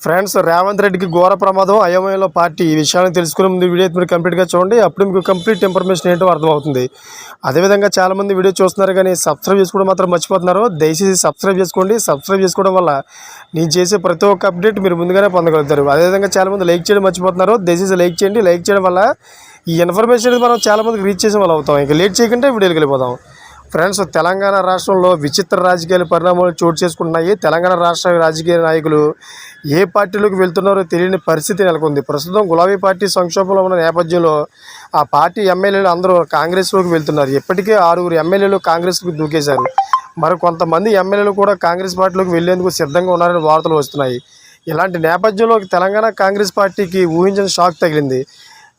Friends, Revanth రెడ్డికి ఘోర ప్రమాదం అయోమయంలో పార్టీ. ఈ విషయాన్ని తెలుసుకునే ముందు వీడియో మీరు కంప్లీట్గా చూడండి. అప్పుడు మీకు కంప్లీట్ ఇన్ఫర్మేషన్ ఏంటో అర్థమవుతుంది. అదేవిధంగా చాలామంది వీడియో చూస్తున్నారు కానీ సబ్స్క్రైబ్ చేసుకోవడం మాత్రం మర్చిపోతున్నారు. దయచేసి సబ్స్క్రైబ్ చేసుకోండి. సబ్స్క్రైబ్ చేసుకోవడం వల్ల నేను చేసే ప్రతి ఒక్క అప్డేట్ మీరు ముందుగానే పొందగలుగుతారు. అదేవిధంగా చాలామంది లైక్ చేయడం మర్చిపోతున్నారు. దయచేసి లైక్ చేయండి. లైక్ చేయడం వల్ల ఈ ఇన్ఫర్మేషన్ మనం చాలామందికి రీచ్ చేసే వాళ్ళు అవుతాం. ఇంకా లేట్ చేయకుండా వీడియోకి వెళ్ళిపోదాం. ఫ్రెండ్స్, తెలంగాణ రాష్ట్రంలో విచిత్ర రాజకీయాల పరిణామాలు చోటు చేసుకుంటున్నాయి. తెలంగాణ రాష్ట్ర రాజకీయ నాయకులు ఏ పార్టీలోకి వెళ్తున్నారో తెలియని పరిస్థితి నెలకొంది. ప్రస్తుతం గులాబీ పార్టీ సంక్షోభంలో ఉన్న నేపథ్యంలో ఆ పార్టీ ఎమ్మెల్యేలు అందరూ కాంగ్రెస్లోకి వెళ్తున్నారు. ఇప్పటికే 6 ఎమ్మెల్యేలు కాంగ్రెస్లోకి దూకేశారు. మరి కొంతమంది ఎమ్మెల్యేలు కూడా కాంగ్రెస్ పార్టీలోకి వెళ్లేందుకు సిద్ధంగా ఉన్నారని వార్తలు వస్తున్నాయి. ఇలాంటి నేపథ్యంలో తెలంగాణ కాంగ్రెస్ పార్టీకి ఊహించని షాక్ తగిలింది.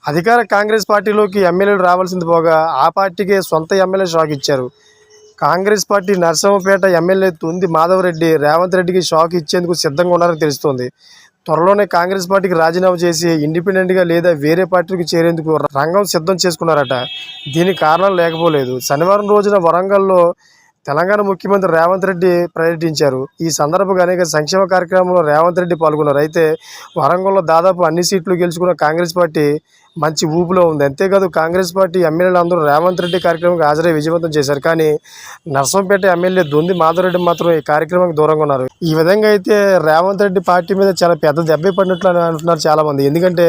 అధికార కాంగ్రెస్ పార్టీలోకి ఎమ్మెల్యేలు రావాల్సింది పోగా ఆ పార్టీకే సొంత ఎమ్మెల్యే షాక్ ఇచ్చారు. కాంగ్రెస్ పార్టీ నర్సంపేట ఎమ్మెల్యే తుంది మాధవరెడ్డి రేవంత్ రెడ్డికి షాక్ ఇచ్చేందుకు సిద్ధంగా ఉన్నారని తెలుస్తోంది. త్వరలోనే కాంగ్రెస్ పార్టీకి రాజీనామా చేసి ఇండిపెండెంట్గా లేదా వేరే పార్టీకి చేరేందుకు రంగం సిద్ధం చేసుకున్నారట. దీనికి కారణం లేకపోలేదు. శనివారం రోజున వరంగల్లో తెలంగాణ ముఖ్యమంత్రి రేవంత్ రెడ్డి పర్యటించారు. ఈ సందర్భంగా అనేక సంక్షేమ కార్యక్రమంలో రేవంత్ రెడ్డి పాల్గొన్నారు. అయితే వరంగల్లో దాదాపు అన్ని సీట్లు గెలుచుకున్న కాంగ్రెస్ పార్టీ మంచి ఊపులో ఉంది. అంతేకాదు, కాంగ్రెస్ పార్టీ ఎమ్మెల్యేలు అందరూ రేవంత్ రెడ్డి కార్యక్రమానికి హాజరై విజయవంతం చేశారు. కానీ నర్సంపేట ఎమ్మెల్యే దొంది మాధవరెడ్డి మాత్రం ఈ కార్యక్రమానికి దూరంగా ఉన్నారు. ఈ విధంగా అయితే రేవంత్ రెడ్డి పార్టీ మీద చాలా పెద్ద దెబ్బ పడినట్లు అంటున్నారు చాలామంది. ఎందుకంటే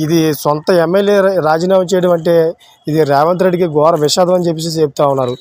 ఇది సొంత ఎమ్మెల్యే రాజీనామా చేయడం అంటే ఇది రేవంత్ రెడ్డికి ఘోర విషాదం అని చెప్పేసి చెప్తా ఉన్నారు.